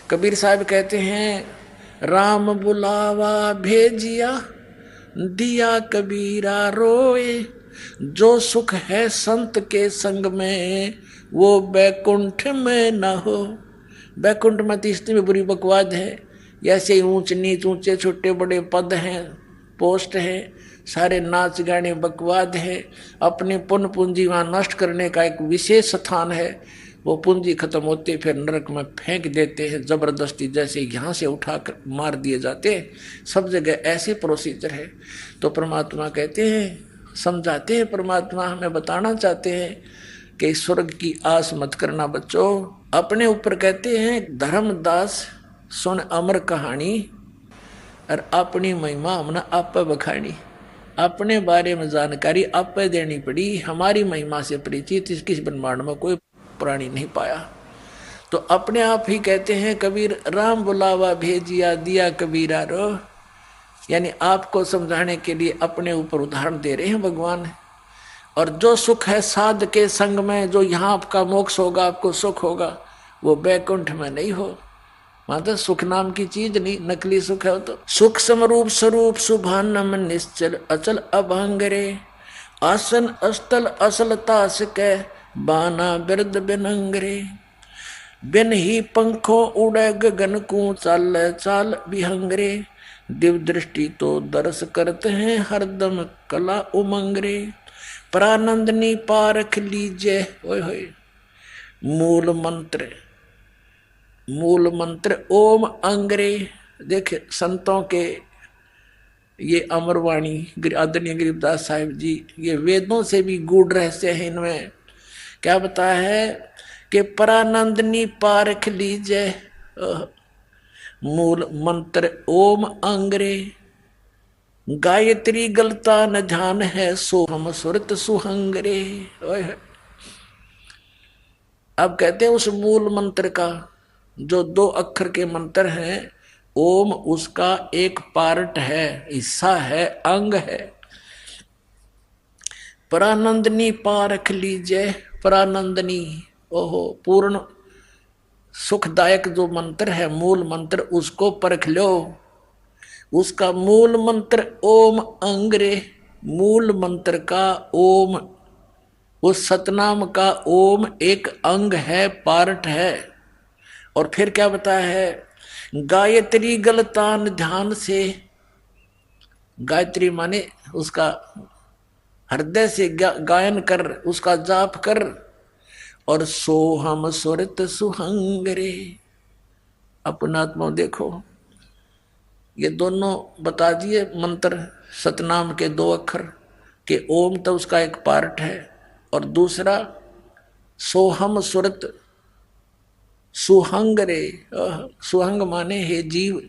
कबीर साहब कहते हैं राम बुलावा भेजिया दिया कबीरा रोए, जो सुख है संत के संग में वो बैकुंठ में न हो। बैकुंठ में तो इतनी बुरी बकवाद है, ऐसे ही ऊंच नीच ऊंचे छोटे बड़े पद हैं, पोस्ट है, सारे नाच गाने बकवाद है, अपनी पुण्य पूंजी वहाँ नष्ट करने का एक विशेष स्थान है। वो पूंजी खत्म होते फिर नरक में फेंक देते हैं जबरदस्ती, जैसे यहाँ से उठाकर मार दिए जाते हैं। सब जगह ऐसे प्रोसीजर है। तो परमात्मा कहते हैं, समझाते हैं, परमात्मा हमें बताना चाहते हैं कि स्वर्ग की आस मत करना बच्चों। अपने ऊपर कहते हैं धर्मदास सुन अमर कहानी, और अपनी महिमा हमने आप बखानी। अपने बारे में जानकारी आप देनी पड़ी। हमारी महिमा से परिचित इस किस ब्रह्मांड में कोई प्राणी नहीं पाया। तो अपने आप ही कहते हैं कबीर राम बुलावा भेजिया दिया कबीरा रो, यानी आपको समझाने के लिए अपने ऊपर उदाहरण दे रहे हैं भगवान। और जो सुख है साध के संग में, जो यहाँ आपका मोक्ष होगा, आपको सुख होगा, वो बैकुंठ में नहीं हो। वहां तो सुख नाम की चीज नहीं, नकली सुख है। तो सुख समरूप स्वरूप सुभानम निश्चल अचल अभंगरे, आसन अस्तल असल तास के बाना बिरद बिनंगरे, बिन ही पंखों उड़े गगन को चाल चाल विहंगरे, दिव दृष्टि तो दर्श करते हैं हरदम कला उमंगरे, परानंदनी पारख लीजिए। ओए होए मूल मंत्र, मूल मंत्र ओम अंगरे। देखे संतों के ये अमरवाणी आदरणीय गरीबदास साहिब जी, ये वेदों से भी गूढ़ रहस्य है। इनमें क्या बताया है कि परानंदनी पारख लीजिए, मूल मंत्र ओम अंगरे, गायत्री गलता न ध्यान है सो हम सुरत सुहंगरे। अब कहते हैं उस मूल मंत्र का, जो 2 अक्षर के मंत्र हैं, ओम उसका एक पार्ट है, हिस्सा है, अंग है। परानंदनी पारख लीजिए, परानंदनी ओहो पूर्ण सुखदायक जो मंत्र है, मूल मंत्र, उसको परख लो। उसका मूल मंत्र ओम अंगरे, मूल मंत्र का ओम, उस सतनाम का ओम एक अंग है, पार्ट है। और फिर क्या बताया है, गायत्री गलतान ध्यान से, गायत्री माने उसका हृदय से गायन कर, उसका जाप कर। और सोहम सुरत सुहंगरे, अपना आत्मा देखो। ये दोनों बता दिए मंत्र सतनाम के 2 अक्षर के, ओम तो उसका एक पार्ट है, और दूसरा सोहम सुरत सुहंगरे, सुहंग माने हे जीव।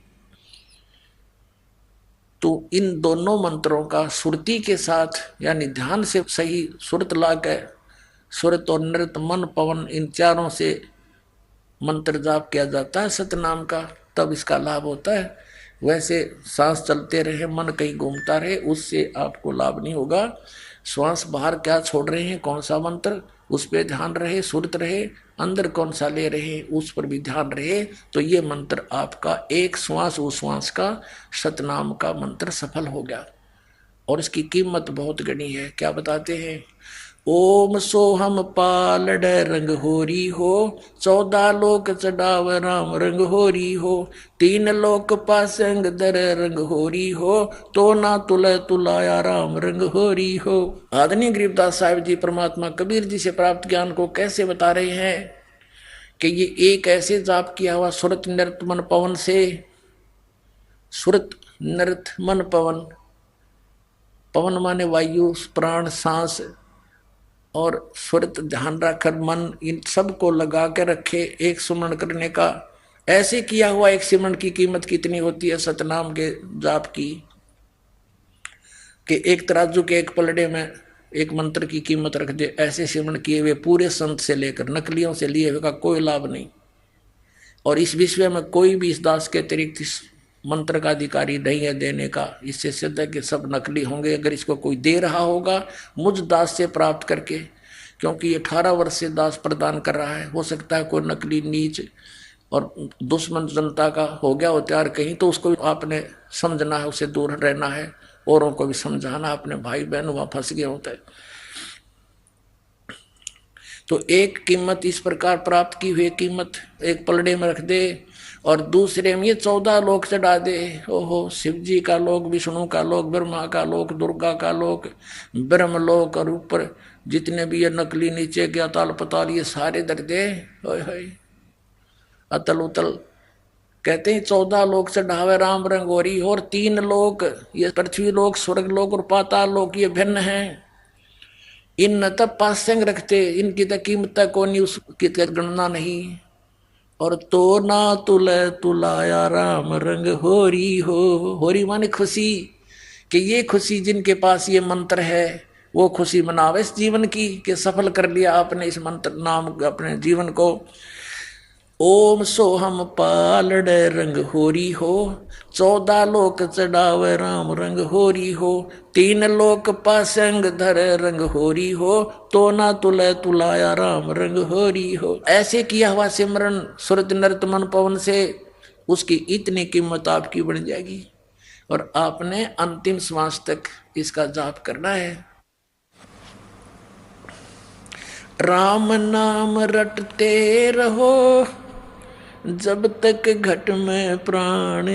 तो इन दोनों मंत्रों का सुरती के साथ, यानी ध्यान से सही सुरत ला के, सुरत और नृत मन पवन इन चारों से मंत्र जाप किया जाता है सतनाम का, तब इसका लाभ होता है। वैसे सांस चलते रहे, मन कहीं घूमता रहे, उससे आपको लाभ नहीं होगा। श्वास बाहर क्या छोड़ रहे हैं, कौन सा मंत्र, उस पर ध्यान रहे, सुरत रहे, अंदर कौन सा ले रहे उस पर भी ध्यान रहे, तो ये मंत्र आपका एक श्वास उस श्वास का सतनाम का मंत्र सफल हो गया। और इसकी कीमत बहुत गणी है। क्या बताते हैं, ओम सोहम पालड रंग होरी हो, 14 लोक चढ़ाव राम रंग होरी हो, 3 लोक पासंग दर रंग होरी हो, तो ना तुल तुलाया राम रंग होरी हो। आदरणीय गरीबदास साहिब जी परमात्मा कबीर जी से प्राप्त ज्ञान को कैसे बता रहे हैं कि ये एक ऐसे जाप किया हुआ सुरत नृत मन पवन से, सुरत नृत मन पवन, पवन माने वायु, प्राण, सांस, और सुरत ध्यान रखकर मन इन सब को लगा के रखे एक सुमरण करने का। ऐसे किया हुआ एक सिमरण की कीमत कितनी होती है सतनाम के जाप की, कि एक तराजू के एक पलड़े में एक मंत्र की कीमत रख दे। ऐसे सिमरण किए हुए पूरे संत से लेकर नकलियों से लिए हुए का कोई लाभ नहीं। और इस विश्व में कोई भी इस दास के अतिरिक्त इस मंत्र का अधिकारी नहीं है देने का। इससे सिद्ध है कि सब नकली होंगे। अगर इसको कोई दे रहा होगा मुझ दास से प्राप्त करके, क्योंकि 18 वर्ष से दास प्रदान कर रहा है, हो सकता है कोई नकली नीच और दुश्मन जनता का हो गया हो तैयार कहीं, तो उसको आपने समझना है, उसे दूर रहना है, औरों को भी समझाना, अपने भाई बहन वहां फंस गए होते हैं। तो एक कीमत इस प्रकार प्राप्त की हुई कीमत एक पलड़े में रख दे और दूसरे में ये 14 लोक चढ़ा दे। ओहो, शिव जी का लोक, विष्णु का लोक, ब्रह्मा का लोक, दुर्गा का लोक, ब्रह्म लोक, और ऊपर जितने भी ये नकली नीचे के अताल पताल ये सारे दर दे। अतल उतल कहते हैं 14 लोक चढ़ावे राम रंगोरी, और 3 लोक ये पृथ्वी लोक, स्वर्ग लोक और पाताल लोक ये भिन्न है। इन तब पासंग रखते, इनकी तो कीमत को नहीं, उसकी गणना नहीं। और तो ना तुले तुलाया राम रंग होरी हो, होरी माने खुशी, कि ये खुशी जिनके पास ये मंत्र है वो खुशी मनावे इस जीवन की, कि सफल कर लिया आपने इस मंत्र नाम अपने जीवन को। ओम सोहम पालड़े रंग होरी हो, 14 लोक चढ़ावे राम रंग होरी हो, 3 लोक पासंग धरे रंग होरी हो, तो ना तुले तुलाया राम रंग होरी हो। ऐसे किया हुआ सिमरन सुरत नृत मन पवन से उसकी इतनी कीमत आपकी बढ़ जाएगी। और आपने अंतिम श्वास तक इसका जाप करना है। राम नाम रटते रहो जब तक घट में प्राण,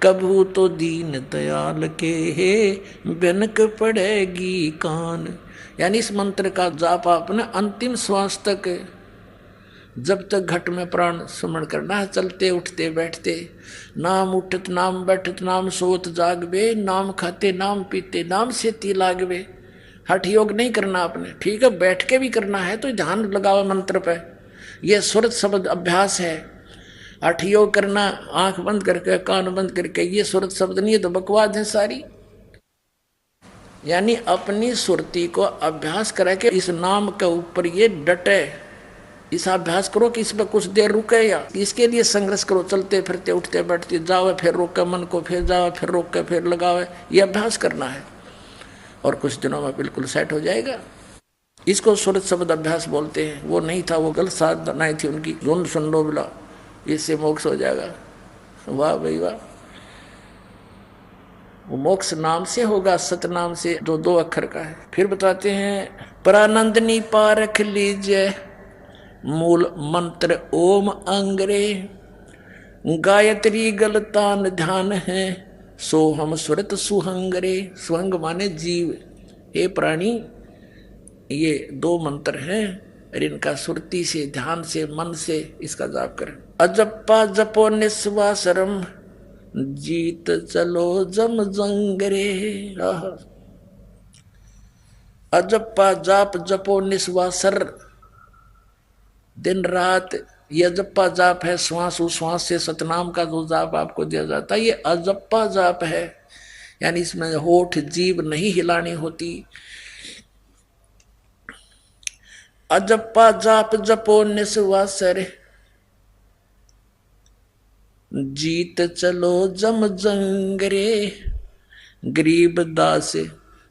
कभू तो दीन दयाल के बिनक पड़ेगी कान। यानी इस मंत्र का जाप आपने अंतिम श्वास तक जब तक घट में प्राण स्मरण करना है, चलते उठते बैठते, नाम उठत नाम बैठत नाम सोत जागवे, नाम खाते नाम पीते नाम से ती लागवे। हठ योग नहीं करना आपने, ठीक है, बैठ के भी करना है तो ध्यान लगाओ मंत्र पे, यह सुरत शब्द अभ्यास है। हठ योग करना आंख बंद करके कान बंद करके, ये सुरत शब्द नहीं है तो बकवाद है सारी। यानी अपनी सुरती को अभ्यास करा के इस नाम के ऊपर ये डटे, इस अभ्यास करो कि इसमें कुछ देर रुके, या इसके लिए संघर्ष करो, चलते फिरते उठते बैठते जाओ, फिर रोके मन को, फिर जाओ, फिर रोक के फिर लगावे, ये अभ्यास करना है और कुछ दिनों में बिल्कुल सेट हो जाएगा। इसको सुरत शब्द अभ्यास बोलते हैं। वो नहीं था, वो गलत साधनाएं थी उनकी, धुन सुन लो बिला, इससे मोक्ष हो जाएगा। वाह भाई वाह, वो मोक्ष नाम से होगा, सत नाम से, जो 2 अक्षर का है। फिर बताते हैं परानंदनी पारख लीजिए, मूल मंत्र ओम अंग्रे, गायत्री गलतान ध्यान है, सोहम सुरत सुहंगरे। सुहंग माने जीव, हे प्राणी, ये 2 मंत्र हैं और इनका सुरती से ध्यान से मन से इसका जाप करें। अजप्पा जपो निस्वासरम, जीत चलो जम जंगरे। अजप्पा जाप जपो निस्वासर, दिन रात ये अजप्पा जाप है। श्वास उश्वास से सतनाम का जो जाप आपको दिया जाता है ये अजप्पा जाप है, यानी इसमें होठ जीभ नहीं हिलानी होती। अजप्पा जाप जपो निस्वासर, जीत चलो जम जंगरे, गरीब दास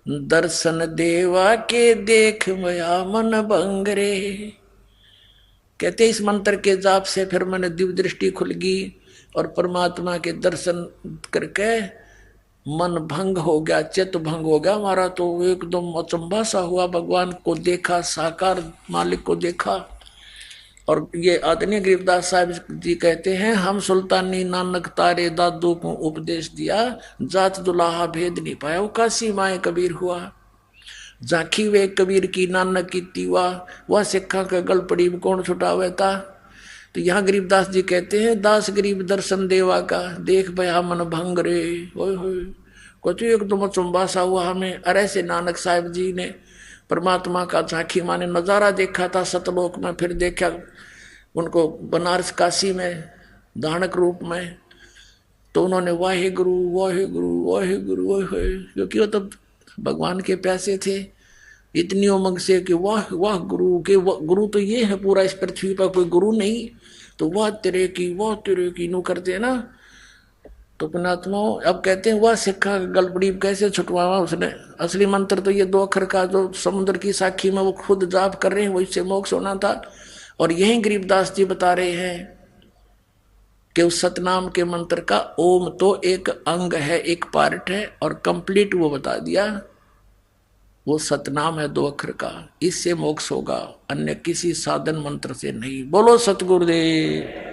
दर्शन देवा के, देख मया मन बंगरे। कहते इस मंत्र के जाप से फिर मैंने दिव्य दृष्टि खुल गई और परमात्मा के दर्शन करके मन भंग हो गया, चित्त भंग हो गया हमारा, तो एकदम अचंभा सा हुआ, भगवान को देखा, साकार मालिक को देखा। और ये आदरणीय गरीबदास साहब जी कहते हैं, हम सुल्तानी नानक तारे दादू को उपदेश दिया, जात दुलाहा भेद नहीं पाया, वो काशी माए कबीर हुआ। झांकी वे कबीर की नानक की तीवा, वह सिक्खा का गल पड़ी कौन छुटावे था। तो यहाँ गरीबदास जी कहते हैं, दास गरीब दर्शन देवा का, देख भया मन भंग रे। होय होय, कुछ एकदम चुंबा सा हुआ हमें। अरे से नानक साहब जी ने परमात्मा का झांकी माने नजारा देखा था सतलोक में, फिर देखा उनको बनारस काशी में दानक रूप में, तो उन्होंने वाहे गुरु वाहे गुरु वाहे गुरु वाहे, क्योंकि वो तब भगवान के प्यासे थे इतनी उमंग से कि वाह वाह गुरु के, गुरु तो ये है पूरा इस पृथ्वी पर, कोई गुरु नहीं, तो वाह तेरे की नू करते हैं ना। तो पुणात्मा अब कहते हैं वह सिक्खा गलपड़ी कैसे छुटवावा उसने, असली मंत्र तो ये 2 अक्षर का जो समुद्र की साखी में वो खुद जाप कर रहे हैं, वो इससे मोक्ष होना था। और यही गरीबदास जी बता रहे हैं कि उस सतनाम के मंत्र का ओम तो एक अंग है, एक पार्ट है, और कंप्लीट वो बता दिया। वो सतनाम है 2 अक्षर का, इससे मोक्ष होगा, अन्य किसी साधन मंत्र से नहीं। बोलो सतगुरुदेव।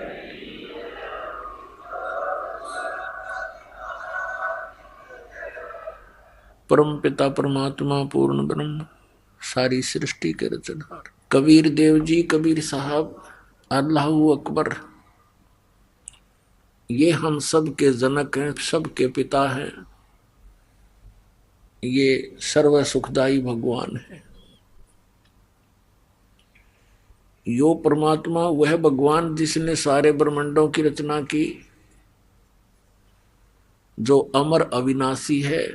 परम पिता परमात्मा पूर्ण ब्रह्म, सारी सृष्टि के रचनहार। कबीर देव जी, कबीर साहब, अल्लाहू अकबर, ये हम सब के जनक हैं, सब के पिता हैं। ये सर्व सुखदाई भगवान है। यो परमात्मा वह भगवान जिसने सारे ब्रह्मांडों की रचना की, जो अमर अविनाशी है।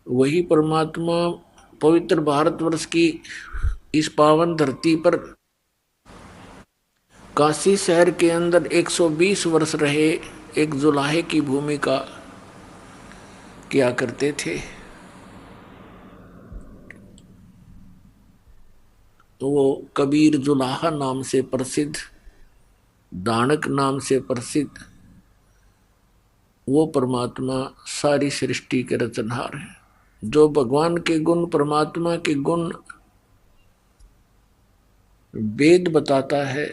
वही परमात्मा पवित्र भारतवर्ष की इस पावन धरती पर काशी शहर के अंदर 120 वर्ष रहे, एक जुलाहे की भूमिका किया करते थे। तो वो कबीर जुलाहा नाम से प्रसिद्ध, दानक नाम से प्रसिद्ध वो परमात्मा सारी सृष्टि के रचनहार है। जो भगवान के गुण, परमात्मा के गुण वेद बताता है,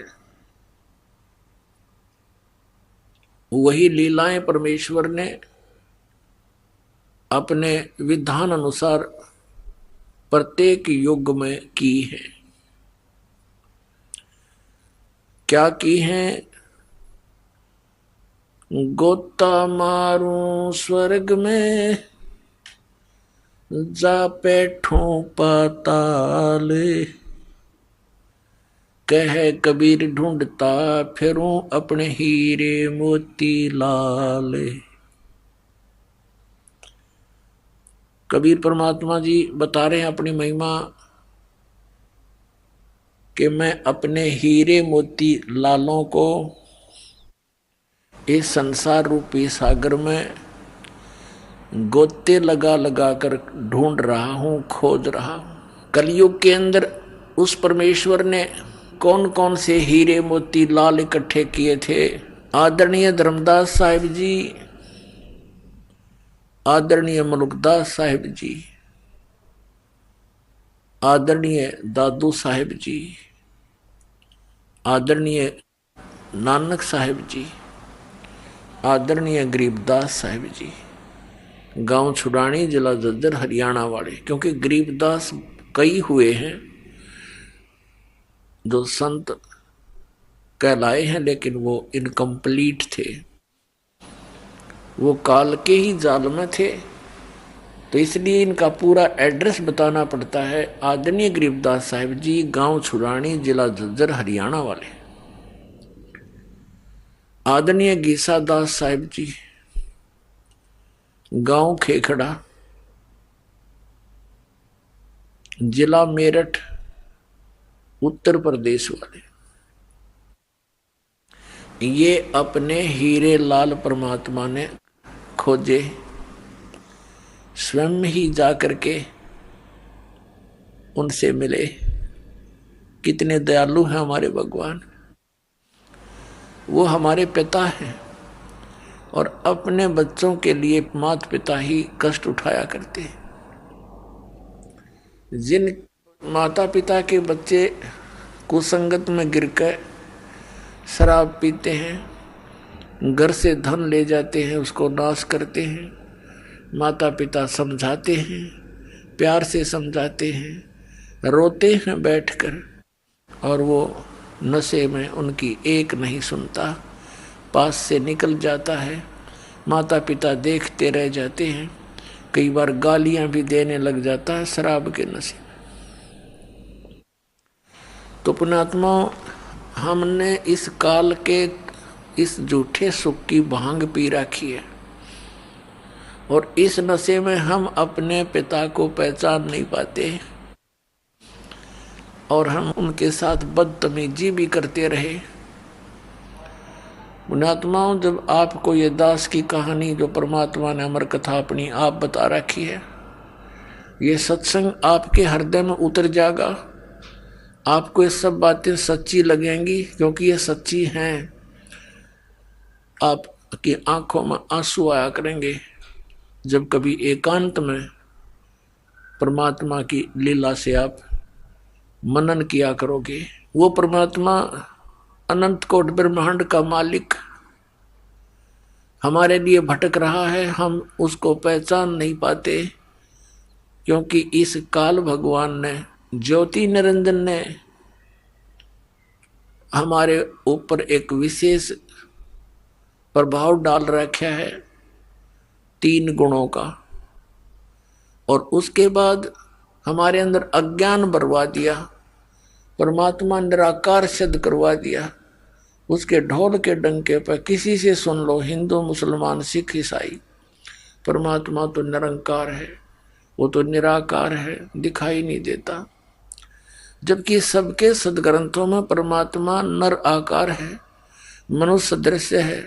वही लीलाएं परमेश्वर ने अपने विधान अनुसार प्रत्येक युग में की है। क्या की है? गोता मारूं स्वर्ग में, जा बैठूं पाताल, कह कबीर ढूंढता फिरूं अपने हीरे मोती लाल। कबीर परमात्मा जी बता रहे हैं अपनी महिमा कि मैं अपने हीरे मोती लालों को इस संसार रूपी सागर में गोते लगा लगा कर ढूंढ रहा हूं, खोज रहा हूं। कलयुग के अंदर उस परमेश्वर ने कौन कौन से हीरे मोती लाल इकट्ठे किए थे? आदरणीय धर्मदास साहिब जी, आदरणीय मलुकदास साहिब जी, आदरणीय दादू साहिब जी, आदरणीय नानक साहिब जी, आदरणीय गरीबदास साहिब जी, गांव छुड़ानी, जिला झज्जर, हरियाणा वाले। क्योंकि गरीबदास कई हुए हैं जो संत कहलाए हैं, लेकिन वो इनकम्प्लीट थे, वो काल के ही जाल में थे। तो इसलिए इनका पूरा एड्रेस बताना पड़ता है। आदरणीय गरीबदास साहिब जी, गांव छुड़ानी, जिला झज्जर, हरियाणा वाले। आदरणीय गीसा दास साहिब जी, गांव खेखड़ा, जिला मेरठ, उत्तर प्रदेश वाले। ये अपने हीरे लाल परमात्मा ने खोजे, स्वयं ही जाकर के उनसे मिले। कितने दयालु हैं हमारे भगवान। वो हमारे पिता हैं और अपने बच्चों के लिए माता पिता ही कष्ट उठाया करते हैं। जिन माता पिता के बच्चे कुसंगत में गिरकर शराब पीते हैं, घर से धन ले जाते हैं, उसको नाश करते हैं, माता पिता समझाते हैं, प्यार से समझाते हैं, रोते हैं बैठकर, और वो नशे में उनकी एक नहीं सुनता, पास से निकल जाता है। माता पिता देखते रह जाते हैं, कई बार गालियां भी देने लग जाता है शराब के नशे में। तो पुण्यात्मा, हमने इस काल के इस झूठे सुख की भांग पी रखी है, और इस नशे में हम अपने पिता को पहचान नहीं पाते, और हम उनके साथ बदतमीजी भी करते रहे। पुण्यात्माओं, जब आपको ये दास की कहानी जो परमात्मा ने अमर कथा अपनी आप बता रखी है, ये सत्संग आपके हृदय में उतर जाएगा, आपको ये सब बातें सच्ची लगेंगी, क्योंकि ये सच्ची हैं। आपकी आंखों में आंसू आया करेंगे जब कभी एकांत में परमात्मा की लीला से आप मनन किया करोगे। वो परमात्मा अनंत कोट ब्रह्मांड का मालिक हमारे लिए भटक रहा है, हम उसको पहचान नहीं पाते, क्योंकि इस काल भगवान ने, ज्योति निरंजन ने हमारे ऊपर एक विशेष प्रभाव डाल रखा है 3 गुणों का, और उसके बाद हमारे अंदर अज्ञान बरवा दिया, परमात्मा निराकार सिद्ध करवा दिया। उसके ढोल के डंके पर किसी से सुन लो, हिंदू मुसलमान सिख ईसाई, परमात्मा तो निरंकार है, वो तो निराकार है, दिखाई नहीं देता। जबकि सबके सदग्रंथों में परमात्मा नर आकार है, मनुष्य दृश्य है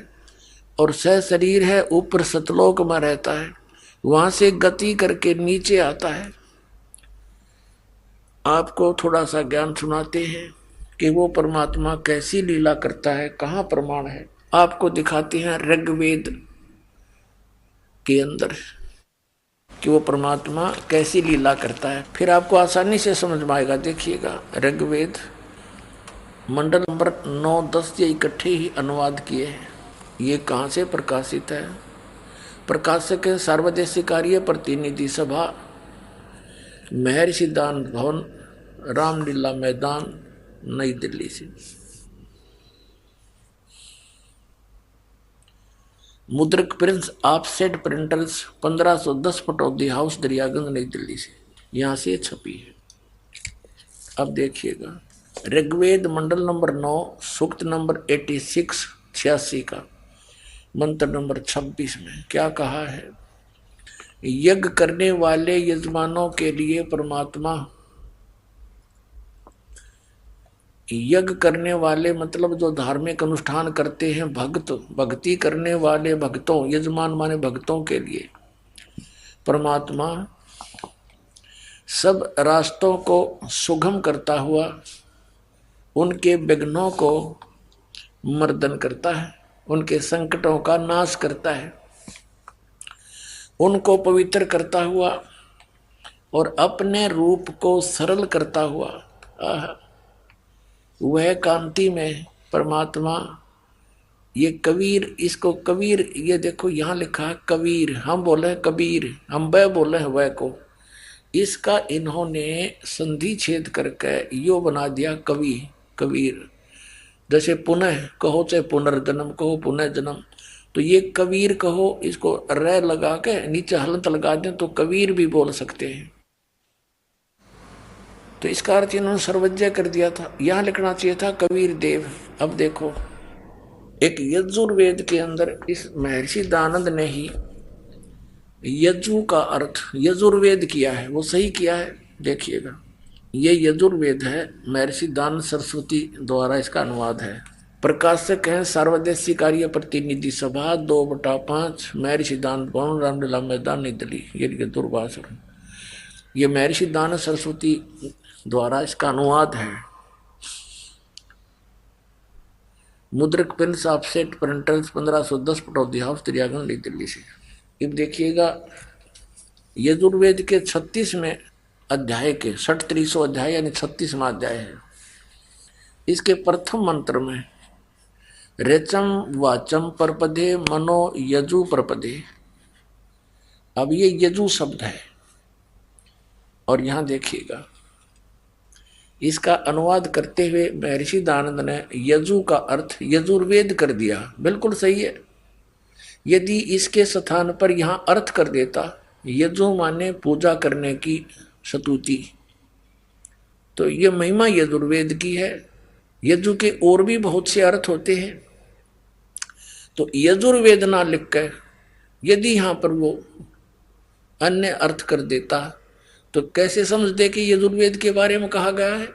और सह शरीर है, ऊपर सतलोक में रहता है, वहां से गति करके नीचे आता है। आपको थोड़ा सा ज्ञान सुनाते हैं कि वो परमात्मा कैसी लीला करता है, कहाँ प्रमाण है। आपको दिखाते हैं ऋग्वेद के अंदर कि वो परमात्मा कैसी लीला करता है, फिर आपको आसानी से समझ में आएगा। देखिएगा, ऋग्वेद मंडल नंबर 9, 10 ये इकट्ठे ही अनुवाद किए हैं। ये कहाँ से प्रकाशित है? प्रकाशक है सर्वदेशीय कार्य प्रतिनिधि सभा, महर्षि दान भवन, रामलीला मैदान, नई दिल्ली से। मुद्रक Prince offset printers 1510 Pataudi house, Daryaganj, नई दिल्ली से, यहां से छपी है। अब देखिएगा, ऋग्वेद मंडल नंबर 9, सूक्त नंबर 86 86 का मंत्र नंबर 26 में क्या कहा है? यज्ञ करने वाले यजमानों के लिए परमात्मा, यज्ञ करने वाले मतलब जो धार्मिक अनुष्ठान करते हैं, भक्त, भक्ति करने वाले भक्तों, यजमान माने भक्तों के लिए परमात्मा सब रास्तों को सुगम करता हुआ उनके विघ्नों को मर्दन करता है, उनके संकटों का नाश करता है, उनको पवित्र करता हुआ और अपने रूप को सरल करता हुआ वह कांति में परमात्मा। ये कबीर, इसको कबीर, ये देखो यहाँ लिखा है कबीर, हम बोले कबीर, हम वह बोले हैं वह को, इसका इन्होंने संधि छेद करके यो बना दिया कवि, कबीर। जैसे पुनः कहो चाहे पुनर्जन्म कहो, पुनः जन्म, तो ये कबीर कहो, इसको रे लगा के नीचे हलंत लगा दें तो कबीर भी बोल सकते हैं। तो इसका अर्थ इन्होंने सर्वज्ञ कर दिया था, यहां लिखना चाहिए था कबीर देव। अब देखो, एक यजुर्वेद के अंदर इस महर्षि दानंद ने ही यजु का अर्थ यजुर्वेद किया है, वो सही किया है। देखिएगा, ये यजुर्वेद है, महर्षि दानंद सरस्वती द्वारा इसका अनुवाद है। प्रकाशक हैं सर्वदेशीय कार्य प्रतिनिधि सभा 2/5, महर्षि दानंद भवन, रामलीला मैदान, नई दिल्ली। ये दुर्भाषा, ये महर्षि दानंद सरस्वती द्वारा इसका अनुवाद है। मुद्रक Prince offset printers 1510 Pataudi house, Daryaganj, नई दिल्ली से। अब देखिएगा, यजुर्वेद के 36वें अध्याय के 36 अध्याय यानी 36वां अध्याय है। इसके प्रथम मंत्र में रेचम वाचम परपदे मनो यजु परपदे। अब ये यजु शब्द है, और यहां देखिएगा इसका अनुवाद करते हुए महर्षि दानंद ने यजु का अर्थ यजुर्वेद कर दिया। बिल्कुल सही है। यदि इसके स्थान पर यहां अर्थ कर देता यजु माने पूजा करने की स्तुति, तो ये महिमा यजुर्वेद की है। यजु के और भी बहुत से अर्थ होते हैं, तो यजुर्वेद ना लिख कर यदि यहां पर वो अन्य अर्थ कर देता तो कैसे समझते कि यजुर्वेद के बारे में कहा गया है?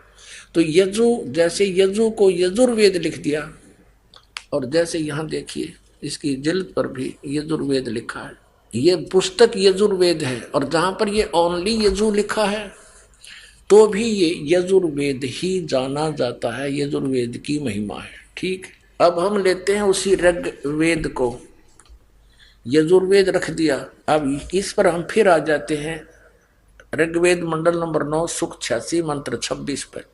तो यजु, जैसे यजु को यजुर्वेद लिख दिया, और जैसे यहां देखिए इसकी जिल्द पर भी यजुर्वेद लिखा है। ये पुस्तक यजुर्वेद है, और जहां पर ये ओनली यजु लिखा है तो भी ये यजुर्वेद ही जाना जाता है, यजुर्वेद की महिमा है। ठीक, अब हम लेते हैं उसी ऋग्वेद को, यजुर्वेद रख दिया। अब इस पर हम फिर आ जाते हैं ऋग्वेद मंडल नंबर 9 सुक्त 86 मंत्र 26 पर।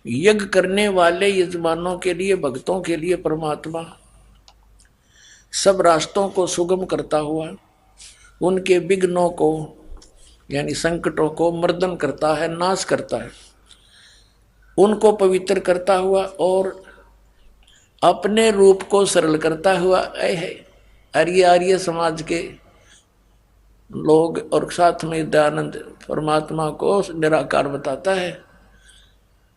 यज्ञ करने वाले यजमानों के लिए, भक्तों के लिए परमात्मा सब रास्तों को सुगम करता हुआ उनके विघ्नों को यानी संकटों को मर्दन करता है, नाश करता है, उनको पवित्र करता हुआ और अपने रूप को सरल करता हुआ आर्य समाज के लोग और साथ में दयानंद परमात्मा को निराकार बताता है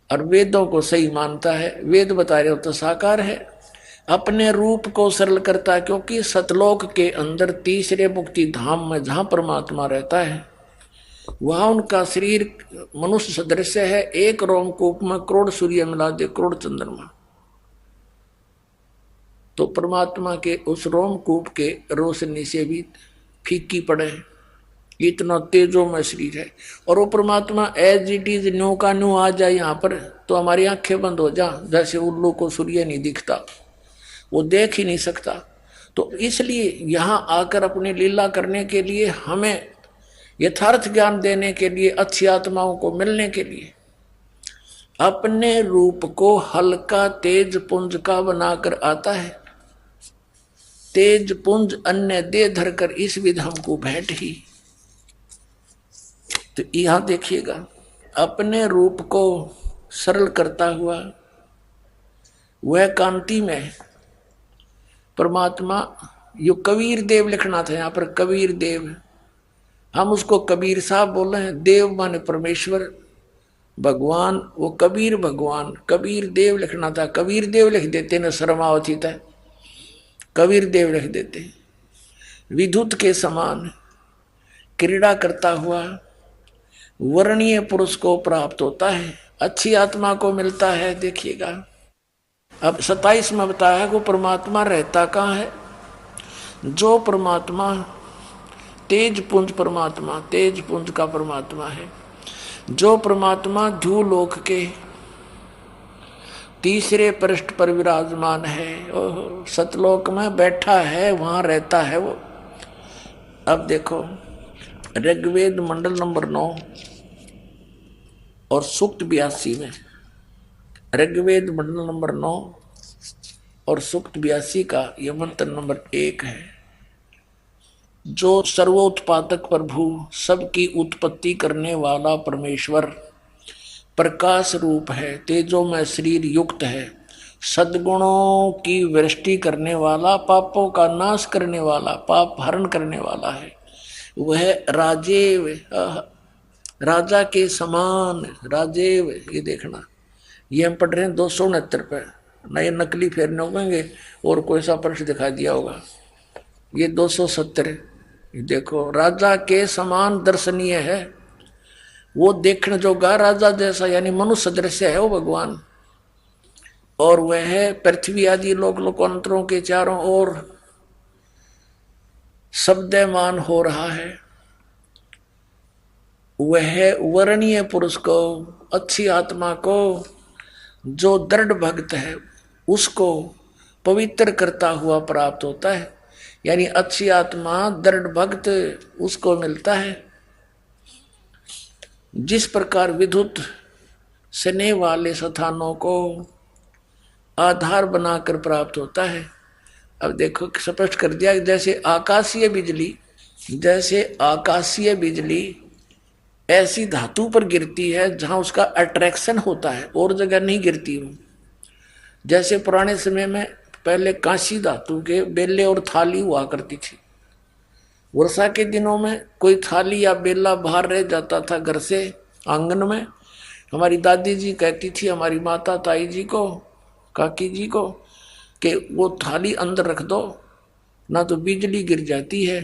और वेदों को सही मानता है। वेद बता रहे हो तो साकार है, अपने रूप को सरल करता है, क्योंकि सतलोक के अंदर तीसरे मुक्ति धाम में जहां परमात्मा रहता है वहां उनका शरीर मनुष्य सदृश है। एक रोमकूप में करोड़ सूर्य मिला दे, करोड़ चंद्रमा, तो परमात्मा के उस रोमकूप के रोशनी से भी फीकी पड़े, इतना तेजो में शरीर है। और वो परमात्मा एज इट इज न्यू का न्यू आ जाए यहाँ पर तो हमारी आंखें बंद हो जा, जैसे उल्लू को सूर्य नहीं दिखता, वो देख ही नहीं सकता। तो इसलिए यहाँ आकर अपनी लीला करने के लिए, हमें यथार्थ ज्ञान देने के लिए, अच्छी आत्माओं को मिलने के लिए अपने रूप को हल्का तेज पुंज का बनाकर आता है। तेज पुंज अन्य दे धरकर इस विध हमको भेंट ही। तो यहां देखिएगा, अपने रूप को सरल करता हुआ वह कांति में परमात्मा, यो कबीर देव लिखना था यहाँ पर, कबीर देव, हम उसको कबीर साहब बोल रहे हैं। देव माने परमेश्वर भगवान, वो कबीर भगवान, कबीर देव लिखना था, कबीर देव लिख देते न, शर्मावती था, कबीर देव लिख देते। विद्युत के समान क्रीड़ा करता हुआ वर्णीय पुरुष को प्राप्त होता है, अच्छी आत्मा को मिलता है। देखिएगा अब 27 में बताया है वो परमात्मा रहता कहाँ है। जो परमात्मा तेज पुंज परमात्मा, तेज पुंज का परमात्मा है, जो परमात्मा ध्युलोक के तीसरे पृष्ठ पर विराजमान है, सतलोक में बैठा है, वहां रहता है वो। अब देखो ऋग्वेद मंडल नंबर 9 और सूक्त 82 में, ऋग्वेद मंडल नंबर 9 और सूक्त 82 का यह मंत्र नंबर 1 है। जो सर्वोत्पादक प्रभु, सबकी उत्पत्ति करने वाला परमेश्वर प्रकाश रूप है, तेजो में शरीर युक्त है, सद्गुणों की वृष्टि करने वाला, पापों का नाश करने वाला, पाप हरण करने वाला है। वह राजेव, राजा के समान राजेव। ये देखना, ये हम पढ़ रहे हैं 269 पे, नए नकली फेरने होंगे और कोई सा प्रश्न दिखा दिया होगा। ये 270 देखो, राजा के समान दर्शनीय है, वो देखने जोगा राजा जैसा, यानी मनुष्य दृश्य है वो भगवान। और वह पृथ्वी आदि लोक लोकांतरों के चारों ओर शब्दमान हो रहा है। वह वर्णीय पुरुष को, अच्छी आत्मा को, जो दृढ़ भक्त है उसको पवित्र करता हुआ प्राप्त होता है। यानी अच्छी आत्मा, दृढ़ भक्त उसको मिलता है। जिस प्रकार विद्युत स्नेह वाले स्थानों को आधार बनाकर प्राप्त होता है। अब देखो स्पष्ट कर दिया, जैसे आकाशीय बिजली, जैसे आकाशीय बिजली ऐसी धातु पर गिरती है जहां उसका अट्रैक्शन होता है, और जगह नहीं गिरती वो। जैसे पुराने समय में पहले कांसी धातु के बेले और थाली हुआ करती थी। वर्षा के दिनों में कोई थाली या बेला बाहर रह जाता था घर से आंगन में, हमारी दादी जी कहती थी हमारी माता ताई जी को, काकी जी को, कि वो थाली अंदर रख दो ना तो बिजली गिर जाती है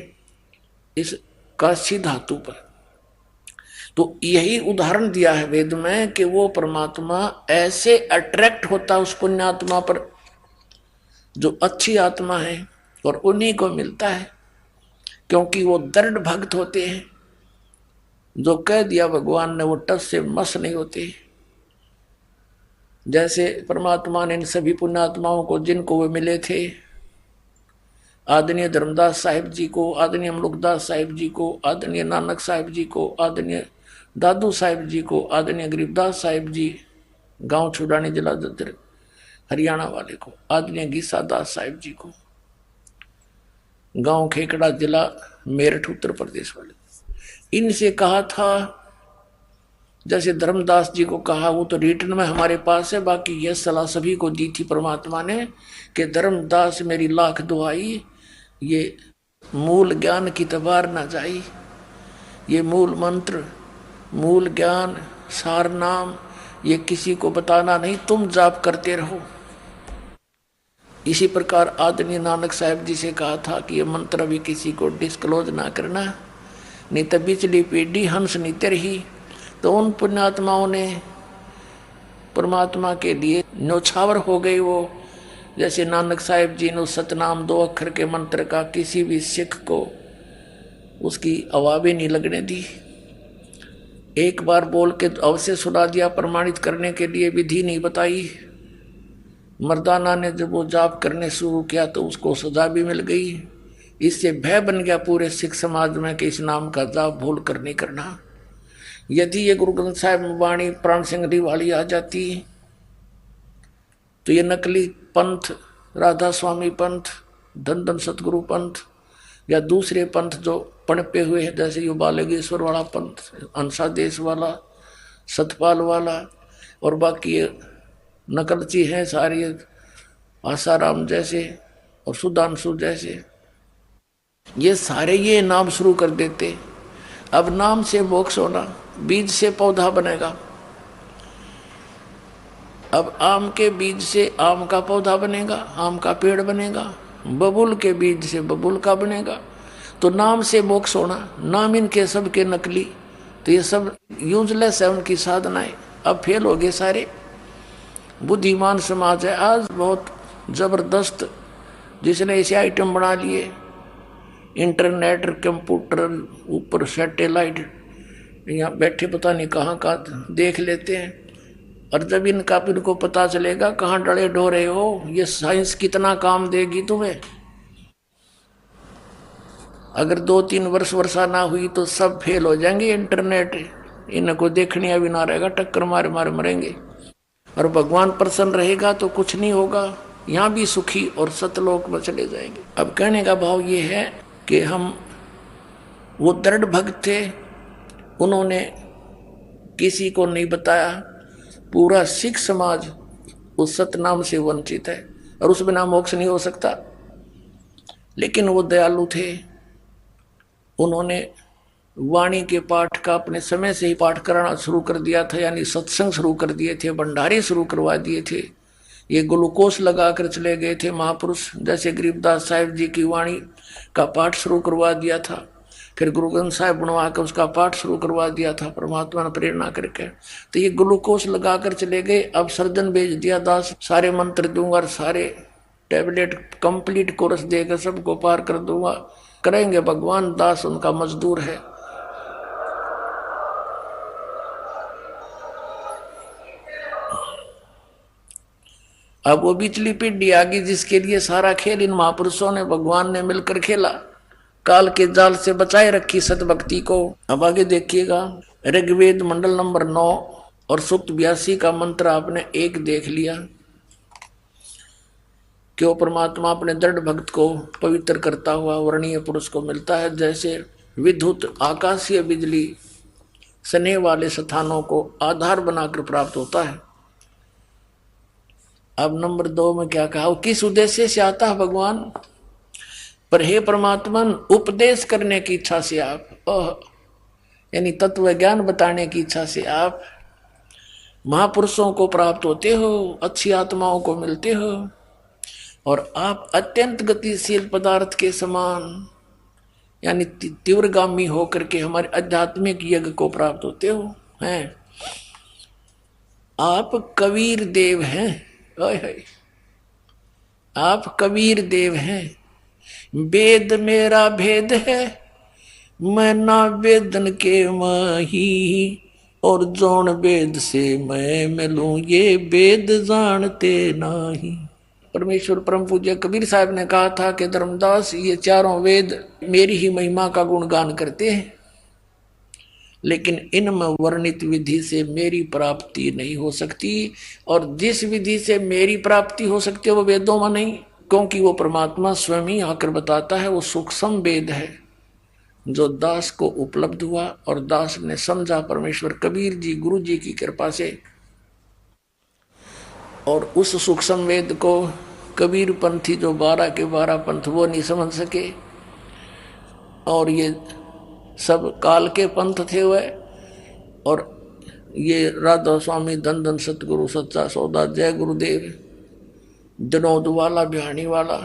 इस कांसी धातु पर। तो यही उदाहरण दिया है वेद में कि वो परमात्मा ऐसे अट्रैक्ट होता है उस पुण्यात्मा पर जो अच्छी आत्मा है, और उन्हीं को मिलता है, क्योंकि वो दृढ़ भक्त होते हैं। जो कह दिया भगवान ने वो टस से मस नहीं होते। जैसे परमात्मा ने इन सभी पुण्यात्माओं को जिनको वे मिले थे, आदरणीय धर्मदास साहिब जी को, आदरणीय मलुकदास साहिब जी को, आदरणीय नानक साहिब जी को, आदरणीय दादू साहिब जी को, आदरणीय गरीबदास साहिब जी गांव छुड़ानी जिला ददर हरियाणा वाले को, आदरणीय गीसा दास साहिब जी को गांव खेकड़ा जिला मेरठ उत्तर प्रदेश वाले, इनसे कहा था। जैसे धर्मदास जी को कहा, वो तो रिटर्न में हमारे पास है, बाकी यह सलाह सभी को दी थी परमात्मा ने कि धर्मदास मेरी लाख दुआई, ये मूल ज्ञान की तबार ना जाई, ये मूल मंत्र, मूल ज्ञान, सार नाम, ये किसी को बताना नहीं, तुम जाप करते रहो। इसी प्रकार आदरणीय नानक साहब जी से कहा था कि ये मंत्र अभी किसी को डिस्क्लोज ना करना, नहीं तो बिचली पीढ़ी हंस नीते रही। तो उन पुण्यात्माओं ने परमात्मा के लिए न्योछावर हो गई वो। जैसे नानक साहिब जी ने सतनाम 2 अक्षर के मंत्र का किसी भी सिख को उसकी आवाज़ें नहीं लगने दी, एक बार बोल के अवश्य सुना दिया, प्रमाणित करने के लिए विधि नहीं बताई। मर्दाना ने जब वो जाप करने शुरू किया तो उसको सजा भी मिल गई। इससे भय बन गया पूरे सिख समाज में कि इस नाम का जाप भूल कर नहीं करना। यदि ये गुरु ग्रंथ साहिब में वाणी प्राण सिंह वाली आ जाती तो ये नकली पंथ, राधा स्वामी पंथ, धन धन सतगुरु पंथ या दूसरे पंथ जो पनपे हुए हैं, जैसे ये बालगेश्वर वाला पंथ, अंशादेश वाला, सतपाल वाला, और बाकी ये नकलची हैं सारी, आसाराम जैसे और सुधांशु जैसे, ये सारे ये नाम शुरू कर देते। अब नाम से मोक्ष होना, बीज से पौधा बनेगा। अब आम के बीज से आम का पौधा बनेगा, आम का पेड़ बनेगा, बबूल के बीज से बबूल का बनेगा। तो नाम से मोक्ष होना, नाम इनके सब के नकली, तो ये सब यूजलेस है उनकी साधनाएं, अब फेल हो गए सारे। बुद्धिमान समाज है आज बहुत जबरदस्त, जिसने ऐसे आइटम बना लिए, इंटरनेट, कंप्यूटर, ऊपर सैटेलाइट, यहाँ बैठे पता नहीं कहाँ का देख लेते हैं। और जब इनको पता चलेगा कहाँ डरे डोरे हो, ये साइंस कितना काम देगी तुम्हें। अगर 2-3 वर्ष वर्षा ना हुई तो सब फेल हो जाएंगे, इंटरनेट इनको देखने भी ना रहेगा, टक्कर मारे मारे मरेंगे। और भगवान प्रसन्न रहेगा तो कुछ नहीं होगा, यहाँ भी सुखी और सतलोक में चले जाएंगे। अब कहने का भाव ये है कि हम वो दृढ़ भक्त थे, उन्होंने किसी को नहीं बताया, पूरा सिख समाज उस सतनाम से वंचित है और उस बिना मोक्ष नहीं हो सकता। लेकिन वो दयालु थे, उन्होंने वाणी के पाठ का अपने समय से ही पाठ कराना शुरू कर दिया था, यानी सत्संग शुरू कर दिए थे, भंडारे शुरू करवा दिए थे। ये ग्लूकोस लगा कर चले गए थे महापुरुष, जैसे गरीबदास साहिब जी की वाणी का पाठ शुरू करवा दिया था, फिर गुरु ग्रंथ साहिब बनवा कर उसका पाठ शुरू करवा दिया था परमात्मा ने प्रेरणा करके। तो ये ग्लूकोस लगा कर चले गए। अब सर्जन भेज दिया दास, सारे मंत्र दूंगा और सारे टैबलेट कंप्लीट कोर्स देकर सबको पार कर दूंगा। करेंगे भगवान, दास उनका मजदूर है। अब वो बिचली पीढ़ी आ गई जिसके लिए सारा खेल इन महापुरुषों ने, भगवान ने मिलकर खेला, काल के जाल से बचाए रखी सतभक्ति को। अब आगे देखिएगा, ऋग्वेद मंडल नंबर 9 और सूक्त 82 का मंत्र आपने 1 देख लिया कि वो परमात्मा अपने दृढ़ भक्त को पवित्र करता हुआ वर्णीय पुरुष को मिलता है। जैसे विद्युत आकाशीय बिजली स्नेह वाले स्थानों को आधार बनाकर प्राप्त होता है। अब नंबर 2 में क्या कहा, वो किस उद्देश्य से आता है भगवान पर, हे परमात्मा उपदेश करने की इच्छा से आप, यानी तत्व ज्ञान बताने की इच्छा से आप महापुरुषों को प्राप्त होते हो, अच्छी आत्माओं को मिलते हो, और आप अत्यंत गतिशील पदार्थ के समान यानी तीव्रगामी होकर के हमारे आध्यात्मिक यज्ञ को प्राप्त होते हो हैं। आप कबीर देव हैं, आप कबीर देव हैं। वेद मेरा भेद है, मैं ना वेदन के माही, और जौन वेद से मैं मिलूं ये वेद जानते नाही। परमेश्वर परम पूज्य कबीर साहब ने कहा था कि धर्मदास ये चारों वेद मेरी ही महिमा का गुणगान करते हैं, लेकिन इनमें वर्णित विधि से मेरी प्राप्ति नहीं हो सकती, और जिस विधि से मेरी प्राप्ति हो सकती है वो वेदों में नहीं, क्योंकि वो परमात्मा स्वयं ही आकर बताता है। वो सूक्ष्म वेद है जो दास को उपलब्ध हुआ और दास ने समझा परमेश्वर कबीर जी गुरु जी की कृपा से, और उस सूक्ष्म वेद को कबीर पंथी जो 12 के 12 पंथ वो नहीं समझ सके, और ये सब काल के पंथ थे वह। और ये राधा स्वामी धन धन सतगुरु सच्चा सौदा जय गुरुदेव जनौद वाला बिहानी वाला,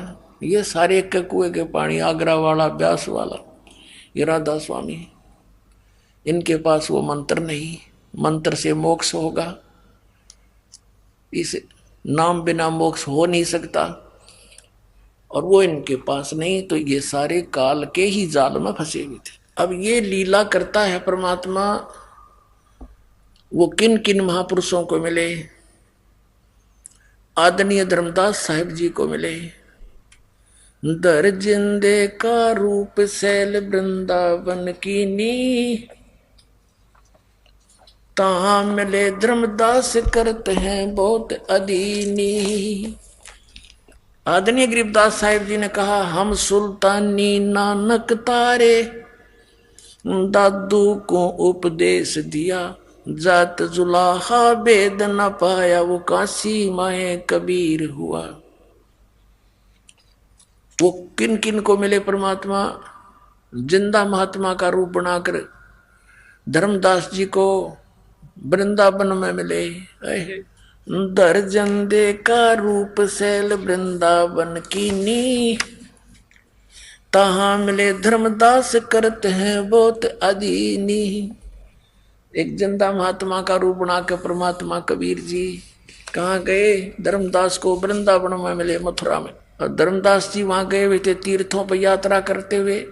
ये सारे एक कुएं के पानी आगरा वाला ब्यास वाला, ये राधा स्वामी, इनके पास वो मंत्र नहीं, मंत्र से मोक्ष होगा, इस नाम बिना मोक्ष हो नहीं सकता, और वो इनके पास नहीं, तो ये सारे काल के ही जाल में फंसे हुए थे। अब ये लीला करता है परमात्मा, वो किन किन महापुरुषों को मिले, आदरणीय धर्मदास साहिब जी को मिले। दर जिंदे का रूप सैल वृंदावन की नी, तहां मिले धर्मदास करते हैं बहुत अधीनी। आदरणीय गरीबदास साहिब जी ने कहा, हम सुल्तानी नानक तारे, दादू को उपदेश दिया, जात जुलाहा वेद न पाया, वो काशी माए कबीर हुआ। वो किन किन को मिले परमात्मा, जिंदा महात्मा का रूप बनाकर धर्मदास जी को वृंदावन में मिले। दर जंदे का रूप सैल वृंदावन की नी, तहां मिले धर्मदास करते हैं बहुत अधीनी। एक जिंदा महात्मा का रूप बना के परमात्मा कबीर जी कहाँ गए, धर्मदास को वृंदावन में मिले, मथुरा में। और धर्मदास जी वहां गए हुए थे तीर्थों पर यात्रा करते हुए,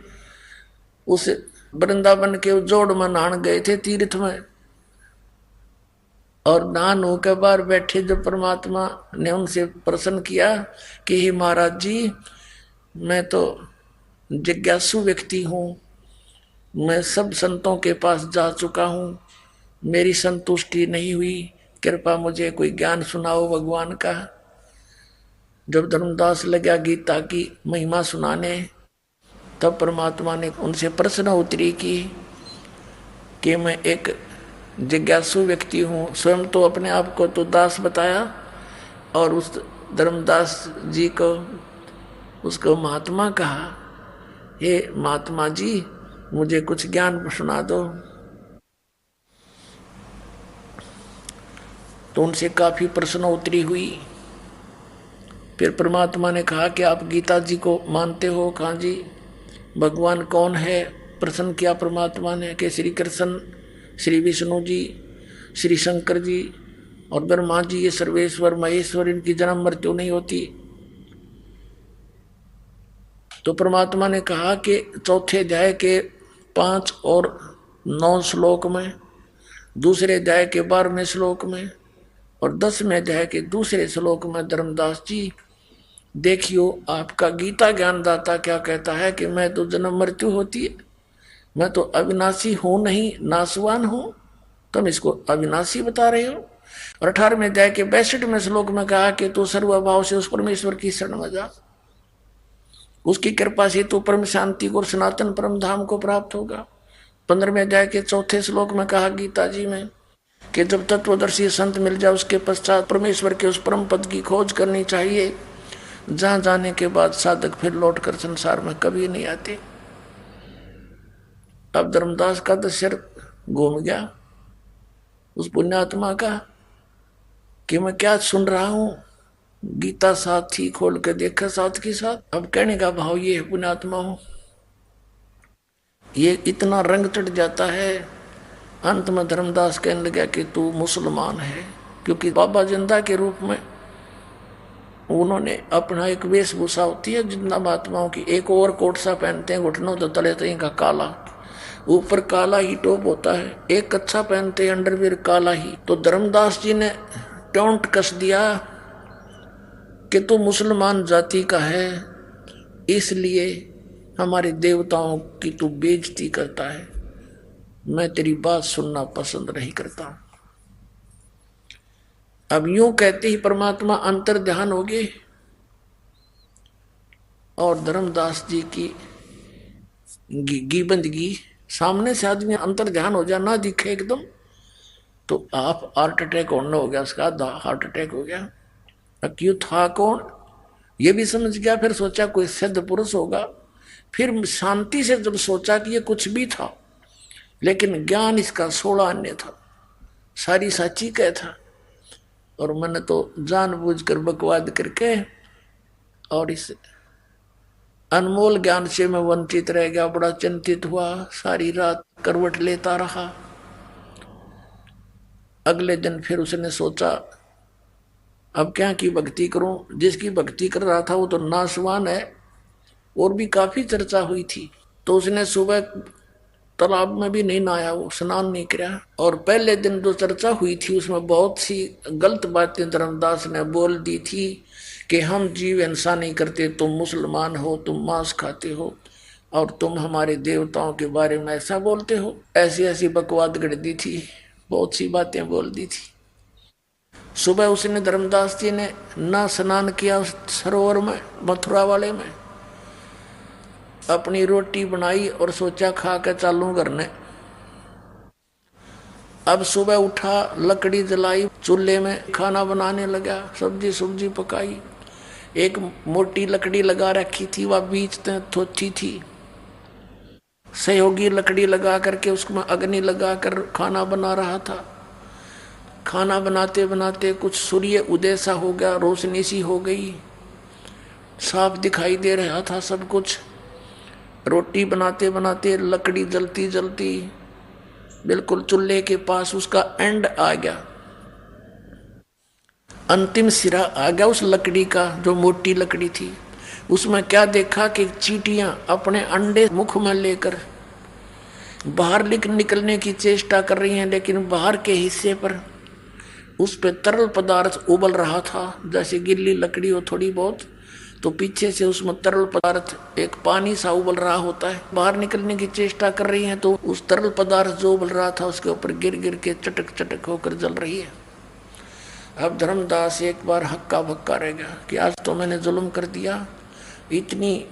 उस वृंदावन के जोड़ में नहान गए थे तीर्थ में, और नहान होकर बाहर बैठे जब परमात्मा ने उनसे प्रश्न किया कि हे महाराज जी, मैं तो जिज्ञासु व्यक्ति हूँ, मैं सब संतों के पास जा चुका हूँ, मेरी संतुष्टि नहीं हुई, कृपा मुझे कोई ज्ञान सुनाओ भगवान का। जब धर्मदास लगा गीता की महिमा सुनाने, तब परमात्मा ने उनसे प्रश्न उत्तरी की कि मैं एक जिज्ञासु व्यक्ति हूँ। स्वयं तो अपने आप को तो दास बताया, और उस धर्मदास जी को उसको महात्मा कहा, हे महात्मा जी मुझे कुछ ज्ञान सुना दो। तो उनसे काफी प्रश्नोत्तरी हुई। फिर परमात्मा ने कहा कि आप गीता जी को मानते हो? कहा जी। भगवान कौन है? प्रश्न किया परमात्मा ने कि श्री कृष्ण, श्री विष्णु जी, श्री शंकर जी और ब्रह्मा जी, ये सर्वेश्वर महेश्वर, इनकी जन्म मृत्यु नहीं होती। तो परमात्मा ने कहा कि चौथे अध्याय के 5 और 9 श्लोक में, दूसरे अध्याय के 12वें श्लोक में और 10वें अध्याय के दूसरे श्लोक में, धर्मदास जी देखियो आपका गीता ज्ञानदाता क्या कहता है कि मैं तो जन्म मृत्यु होती है, मैं तो अविनाशी हूं नहीं, नाशवान हूं, तुम इसको अविनाशी बता रहे हो। और 18वें अध्याय के 62वें श्लोक में कहा कि तू सर्वभाव से उस परमेश्वर की शरण में जा, उसकी कृपा से तू परम शांति को और सनातन परम धाम को प्राप्त होगा। 15वें अध्याय के 4थे श्लोक में कहा गीता जी में कि जब तत्वदर्शी संत मिल जाए उसके पश्चात परमेश्वर के उस परम पद की खोज करनी चाहिए, जहां जाने के बाद साधक फिर लौटकर संसार में कभी नहीं आते। अब धर्मदास का तो सिर घूम गया उस पुण्यात्मा का कि मैं क्या सुन रहा हूं। गीता साथ ही खोल के देखा साथ के साथ। अब कहने का भाव ये है पुण्यात्मा हो, ये इतना रंग चढ़ जाता है। अंत में धर्मदास कहने लगा कि तू मुसलमान है, क्योंकि बाबा जिंदा के रूप में उन्होंने अपना एक वेशभूषा होती है जिंदा महात्माओं की, एक और कोट सा पहनते हैं घुटनों तो तले तई का काला, ऊपर काला ही टॉप होता है, एक कच्छा पहनते अंडरवियर काला ही। तो धर्मदास जी ने टोंट कस दिया कि तू मुसलमान जाति का है, इसलिए हमारे देवताओं की तू बेइज्जती करता है, मैं तेरी बात सुनना पसंद नहीं करता। अब यूं कहते ही परमात्मा अंतर ध्यान हो गए और धर्मदास जी की बंदगी सामने से आदमी अंतर ध्यान हो जाए ना दिखे एकदम तो आप हार्ट अटैक होना हो गया, उसका हार्ट अटैक हो गया। क्यों था कौन ये भी समझ गया, फिर सोचा कोई सिद्ध पुरुष होगा, फिर शांति से जब सोचा कि ये कुछ भी था लेकिन ज्ञान इसका 16 अन्य था, सारी साची कह था, और मैंने तो जानबूझकर बकवाद करके और इस अनमोल ज्ञान से मैं वंचित रह गया। बड़ा चिंतित हुआ, सारी रात करवट लेता रहा। अगले दिन फिर उसने सोचा अब क्या की भक्ति करूं, जिसकी भक्ति कर रहा था वो तो नासवान है, और भी काफी चर्चा हुई थी। तो उसने सुबह तालाब में भी नहीं नहाया, वो स्नान नहीं किया, और पहले दिन जो चर्चा हुई थी उसमें बहुत सी गलत बातें धर्मदास ने बोल दी थी कि हम जीव हिंसा नहीं करते, तुम मुसलमान हो, तुम मांस खाते हो और तुम हमारे देवताओं के बारे में ऐसा बोलते हो, ऐसी ऐसी बकवाद गढ़ दी थी, बहुत सी बातें बोल दी थी। सुबह उसने धर्मदास जी ने ना स्नान किया उस सरोवर में, मथुरा वाले में, अपनी रोटी बनाई और सोचा खा के चालू करने। अब सुबह उठा, लकड़ी जलाई, चूल्हे में खाना बनाने लगा, सब्जी सुब्जी पकाई। एक मोटी लकड़ी लगा रखी थी, वह बीच में थोची थी, सहयोगी लकड़ी लगा करके उसमें अग्नि लगा कर खाना बना रहा था। खाना बनाते बनाते कुछ सूर्य उदय सा हो गया, रोशनी सी हो गई, साफ दिखाई दे रहा था सब कुछ। रोटी बनाते बनाते लकड़ी जलती जलती बिल्कुल चूल्हे के पास उसका एंड आ गया, अंतिम सिरा आ गया उस लकड़ी का, जो मोटी लकड़ी थी। उसमें क्या देखा कि चींटियां अपने अंडे मुख में लेकर बाहर निकलने की चेष्टा कर रही हैं, लेकिन बाहर के हिस्से पर उस पे तरल पदार्थ उबल रहा था। जैसे गिल्ली लकड़ी हो थोड़ी बहुत, तो पीछे से उसमें तरल पदार्थ एक पानी सा उबल रहा होता है। बाहर निकलने की चेष्टा कर रही हैं तो उस तरल पदार्थ जो उबल रहा था उसके ऊपर गिर गिर के चटक चटक होकर जल रही है। अब धर्मदास एक बार हक्का बक्का रह गया कि आज तो मैंने जुल्म कर दिया, इतनी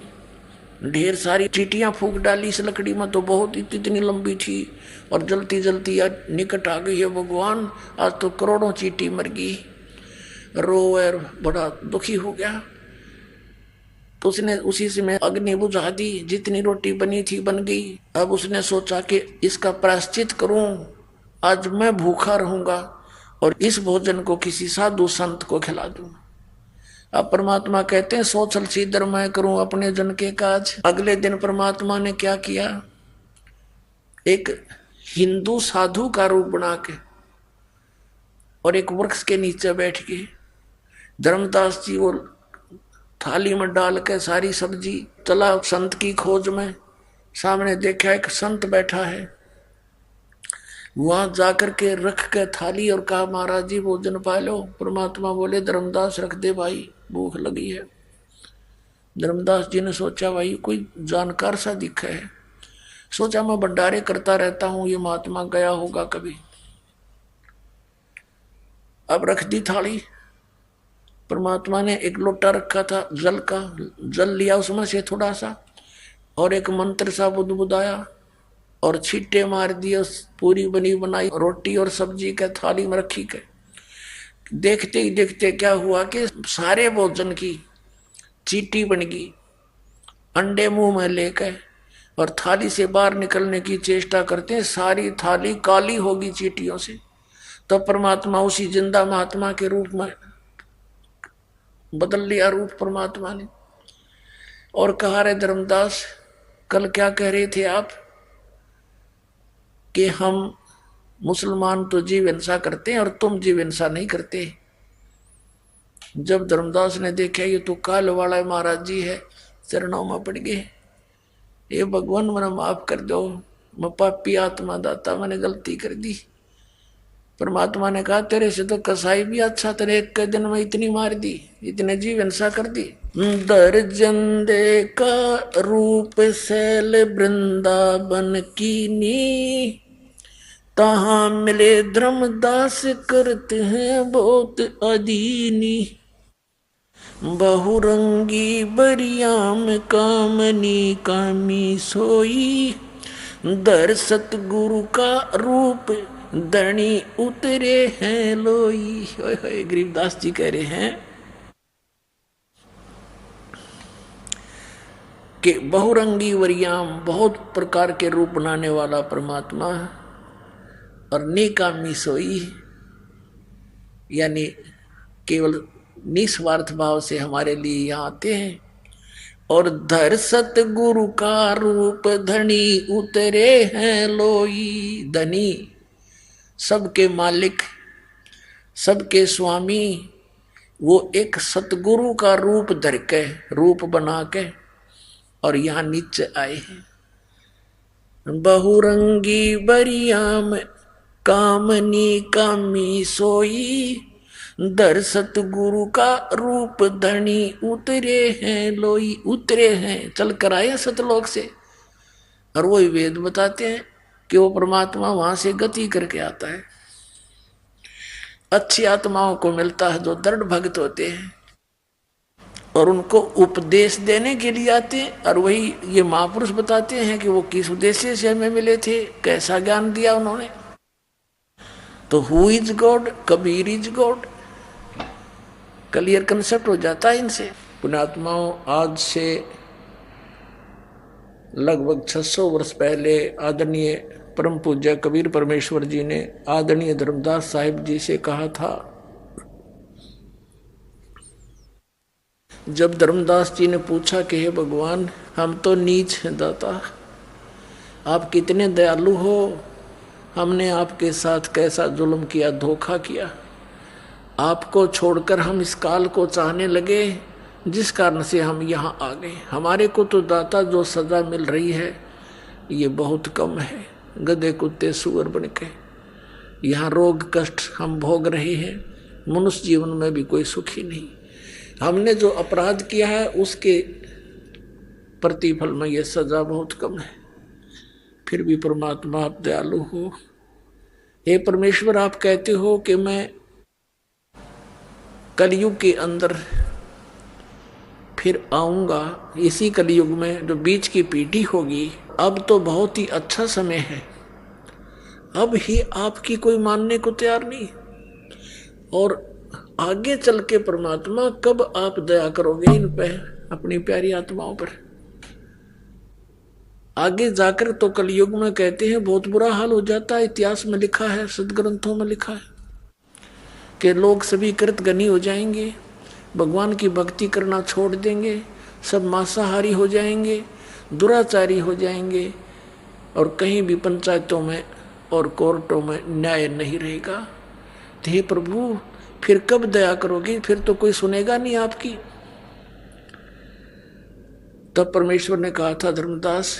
ढेर सारी चींटियां फूंक डाली इस लकड़ी में, तो बहुत इतनी लंबी थी और जलती जलती निकट आ गई है भगवान, आज तो करोड़ों चींटी मर गई। रोए बड़ा दुखी हो गया। तो उसने उसी से मैं अग्नि बुझा दी, जितनी रोटी बनी थी बन गई। अब उसने सोचा कि इसका प्रायश्चित करूं, आज मैं भूखा रहूंगा और इस भोजन को किसी साधु संत को खिला दूं। अब परमात्मा कहते हैं सोचल सीधर मैं करूं अपने जन के काज। अगले दिन परमात्मा ने क्या किया, एक हिंदू साधु का रूप बना के और एक वृक्ष के नीचे बैठ के धर्मदास जी वो थाली में डाल के सारी सब्जी चला संत की खोज में। सामने देखा एक संत बैठा है, वहां जाकर के रख के थाली और कहा महाराज जी भोजन पा लो। परमात्मा बोले धर्मदास रख दे भाई, भूख लगी है। धर्मदास जी ने सोचा भाई कोई जानकार सा दिखा है, सोचा मैं भंडारे करता रहता हूं, ये महात्मा गया होगा कभी। अब रख दी थाली। परमात्मा ने एक लोटा रखा था जल का, जल लिया उसमें से थोड़ा सा और एक मंत्र सा बुदबुदाया और छींटे मार दिए। पूरी बनी बनाई रोटी और सब्जी के थाली में रखी के देखते ही देखते क्या हुआ कि सारे भोजन की चींटी बन गई, अंडे मुंह में लेकर और थाली से बाहर निकलने की चेष्टा करते हैं, सारी थाली काली होगी चींटियों से। तो परमात्मा उसी जिंदा महात्मा के रूप में बदल लिया रूप परमात्मा ने और कहा रे धर्मदास कल क्या कह रहे थे आप कि हम मुसलमान तो जीव हिंसा करते हैं और तुम जीव हिंसा नहीं करते। जब धर्मदास ने देखा ये तो काल वाला महाराज जी है, चरणों में पड़ गए, ये भगवान मेरा माफ कर दो, मैं पापी आत्मा दाता, मैंने गलती कर दी। परमात्मा ने कहा तेरे से तो कसाई भी अच्छा, तेरे एक के दिन में इतनी मार दी, इतने जीव हिंसा कर दी। दर्जन दे का रूप शैल वृंदावन कीनी, तहाँ मिले धर्मदास करते हैं बहुत अदीनी। बहुरंगी बरियाम कामनी कामी सोई, दर सतगुरु का रूप धनी उतरे हैं लोई। ओए गरीबदास जी कह रहे हैं कि बहुरंगी वरियाम, बहुत प्रकार के रूप बनाने वाला परमात्मा, और निकामी सोई यानी केवल निस्वार्थ भाव से हमारे लिए यहाँ आते हैं। और धर सतगुरु का रूप धनी उतरे हैं लोई। धनी, सबके मालिक, सबके स्वामी, वो एक सतगुरु का रूप धर के, रूप बना के और यहाँ नीचे आए हैं। बहुरंगी बरियाम कामनी कामी सोई, दर सतगुरु का रूप धनी उतरे हैं लोई। उतरे हैं, चल कर आए सतलोक से। और वही वेद बताते हैं कि वो परमात्मा वहां से गति करके आता है। अच्छी आत्माओं को मिलता है जो दृढ़ भक्त होते हैं और उनको उपदेश देने के लिए आते हैं। और वही ये महापुरुष बताते हैं कि वो किस उद्देश्य से हमें मिले थे, कैसा ज्ञान दिया उन्होंने। तो who is God, Kabir is God, clear concept हो जाता है इनसे। पुण्यात्माओं, आज से लगभग 600 वर्ष पहले आदरणीय परम पूज्य कबीर परमेश्वर जी ने आदरणीय धर्मदास साहिब जी से कहा था। जब धर्मदास जी ने पूछा कि हे भगवान, हम तो नीच हैं दाता, आप कितने दयालु हो, हमने आपके साथ कैसा जुल्म किया, धोखा किया, आपको छोड़कर हम इस काल को चाहने लगे, जिस कारण से हम यहाँ आ गए। हमारे को तो दाता जो सजा मिल रही है ये बहुत कम है। गधे कुत्ते सुअर बन के यहाँ रोग कष्ट हम भोग रहे हैं। मनुष्य जीवन में भी कोई सुखी नहीं। हमने जो अपराध किया है उसके प्रतिफल में ये सजा बहुत कम है। फिर भी परमात्मा आप दयालु हो। हे परमेश्वर, आप कहते हो कि मैं कलयुग के अंदर फिर आऊंगा। इसी कलयुग में जो बीच की पीढ़ी होगी, अब तो बहुत ही अच्छा समय है, अब ही आपकी कोई मानने को तैयार नहीं। और आगे चल के परमात्मा कब आप दया करोगे इन पे, अपनी प्यारी आत्माओं पर। आगे जाकर तो कलयुग में कहते हैं बहुत बुरा हाल हो जाता है। इतिहास में लिखा है, सदग्रंथों में लिखा है कि लोग सभी कृतघ्नी हो जाएंगे, भगवान की भक्ति करना छोड़ देंगे, सब मांसाहारी हो जाएंगे, दुराचारी हो जाएंगे, और कहीं भी पंचायतों में और कोर्टों में न्याय नहीं रहेगा। तो हे प्रभु, फिर कब दया करोगे? फिर तो कोई सुनेगा नहीं आपकी। तब परमेश्वर ने कहा था, धर्मदास,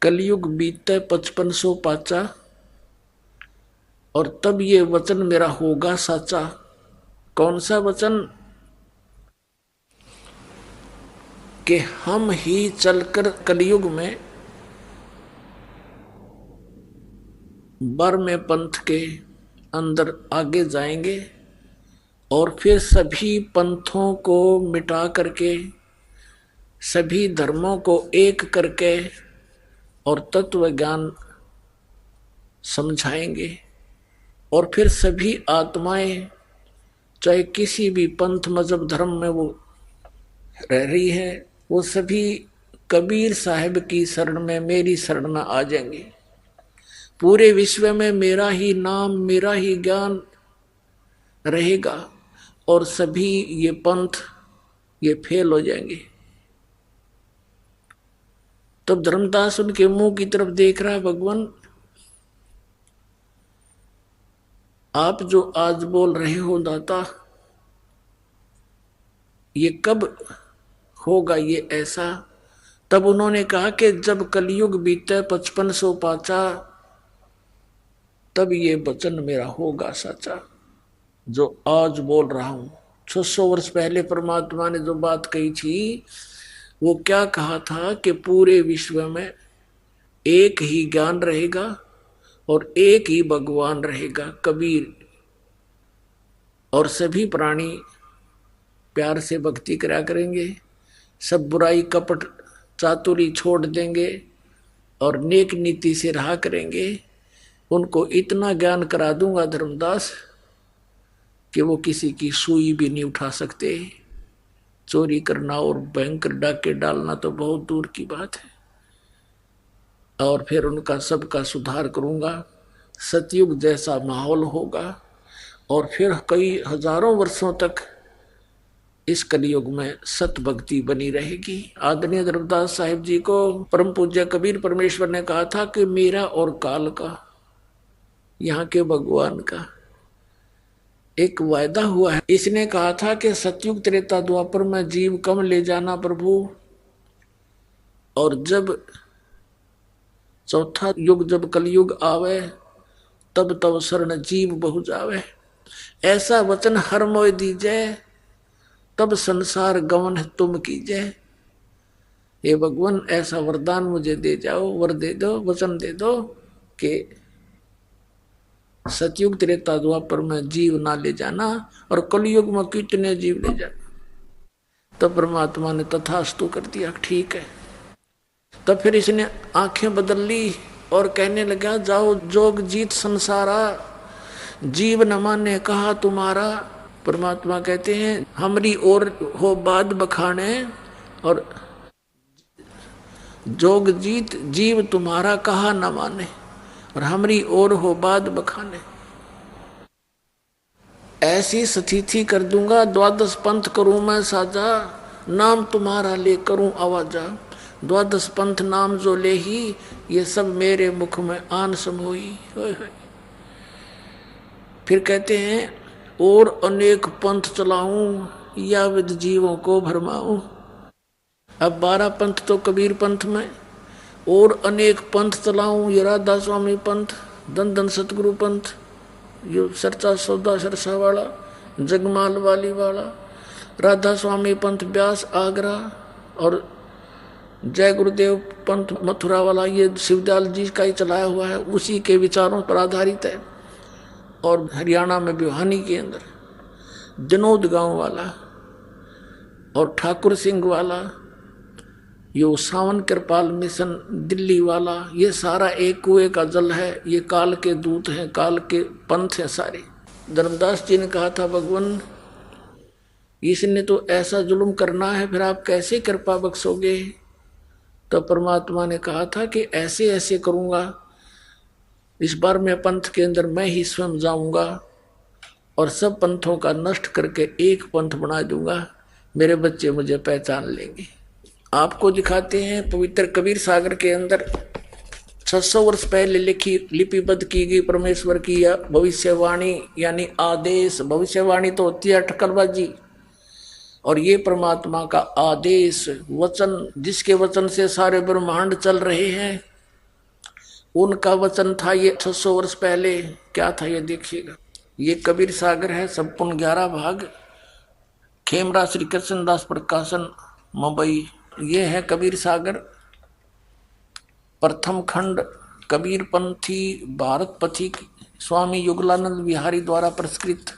कलयुग बीतते 5500 पाचा, और तब ये वचन मेरा होगा साचा। कौन सा वचन? कि हम ही चलकर कलयुग में बर्मे पंथ के अंदर आगे जाएंगे और फिर सभी पंथों को मिटा करके, सभी धर्मों को एक करके और तत्व ज्ञान समझाएंगे। और फिर सभी आत्माएं, चाहे किसी भी पंथ मजहब धर्म में वो रह रही है, वो सभी कबीर साहिब की शरण में, मेरी शरण में आ जाएंगे। पूरे विश्व में मेरा ही नाम, मेरा ही ज्ञान रहेगा और सभी ये पंथ ये फेल हो जाएंगे। तब धर्मदास उनके मुंह की तरफ देख रहा है, भगवान, आप जो आज बोल रहे हो दाता, ये कब होगा ये ऐसा तब उन्होंने कहा कि जब कलयुग बीते 5500 पाचा, तब ये वचन मेरा होगा सच्चा जो आज बोल रहा हूं। 600 वर्ष पहले परमात्मा ने जो बात कही थी, वो क्या कहा था कि पूरे विश्व में एक ही ज्ञान रहेगा और एक ही भगवान रहेगा, कबीर, और सभी प्राणी प्यार से भक्ति करा करेंगे, सब बुराई कपट चातुरी छोड़ देंगे और नेक नीति से रहा करेंगे। उनको इतना ज्ञान करा दूंगा धर्मदास कि वो किसी की सुई भी नहीं उठा सकते। चोरी करना और भयंकर डाके डालना तो बहुत दूर की बात है। और फिर उनका सबका सुधार करूंगा, सतयुग जैसा माहौल होगा और फिर कई हजारों वर्षों तक इस कलयुग में सत भक्ति बनी रहेगी। आदरणीय धर्मदास साहिब जी को परम पूज्य कबीर परमेश्वर ने कहा था कि मेरा और काल का, यहाँ के भगवान का एक वायदा हुआ है। इसने कहा था कि सतयुग त्रेता द्वापर में जीव कम ले जाना प्रभु, और जब चौथा युग जब कलयुग आवे तब तब शरण जीव बहु जावे। ऐसा वचन हर मोय दीजे, तब संसार गमन तुम कीजे। ये भगवान ऐसा वरदान मुझे दे जाओ, वर दे दो, वचन दे दो कि सतयुग त्रेता द्वापर में जीव ना ले जाना और कलयुग में कितने जीव ले जाना। तब परमात्मा ने तथास्तु कर दिया, ठीक है। तब फिर इसने आंखें बदल ली और कहने लगा, जाओ जोग जीत संसारा, जीव न माने कहा तुम्हारा। परमात्मा कहते हैं हमरी ओर हो बाद बखाने, और जोग जीत जीव तुम्हारा कहा न माने, और हमरी ओर हो बाद बखाने। ऐसी स्थिति कर दूंगा, द्वादश पंथ करूं मैं साजा, नाम तुम्हारा ले करूं आवाजा। द्वादश पंथ नाम जो ले ही, ये सब मेरे मुख में आन समोई। फिर कहते हैं और अनेक पंथ चलाऊं, या विद जीवों को भरमाऊं। अब 12 पंथ तो कबीर पंथ में, और अनेक पंथ चलाऊं, ये राधा स्वामी पंथ, धन धन सतगुरु पंथ, यो सरचा सौदा सरसा वाला, जगमाल वाली वाला, राधा स्वामी पंथ ब्यास आगरा, और जय गुरुदेव पंथ मथुरा वाला, ये शिवदयाल जी का ही चलाया हुआ है, उसी के विचारों पर आधारित है। और हरियाणा में भिवानी के अंदर जनोद गांव वाला और ठाकुर सिंह वाला, यो सावन कृपाल मिशन दिल्ली वाला, ये सारा एक कुएं का जल है। ये काल के दूत हैं, काल के पंथ हैं सारे। धर्मदास जी ने कहा था भगवान इसने तो ऐसा जुल्म करना है, फिर आप कैसे कृपा बख्शोगे। तो परमात्मा ने कहा था कि ऐसे ऐसे करूंगा, इस बार मैं पंथ के अंदर मैं ही स्वयं जाऊंगा और सब पंथों का नष्ट करके एक पंथ बना दूंगा, मेरे बच्चे मुझे पहचान लेंगे। आपको दिखाते हैं पवित्र कबीर सागर के अंदर 600 वर्ष पहले लिपिबद्ध की गई परमेश्वर की भविष्यवाणी, यानी आदेश। भविष्यवाणी तो होती है ठक्करबाजी, और ये परमात्मा का आदेश वचन, जिसके वचन से सारे ब्रह्मांड चल रहे हैं, उनका वचन था ये 600 वर्ष पहले। क्या था ये देखिएगा। ये कबीर सागर है, संपूर्ण 11 भाग, खेमरा श्री कृष्णदास प्रकाशन मुंबई। ये है कबीर सागर, प्रथम खंड, कबीर पंथी भारत पथिक स्वामी युगलानंद विहारी द्वारा पुरस्कृत।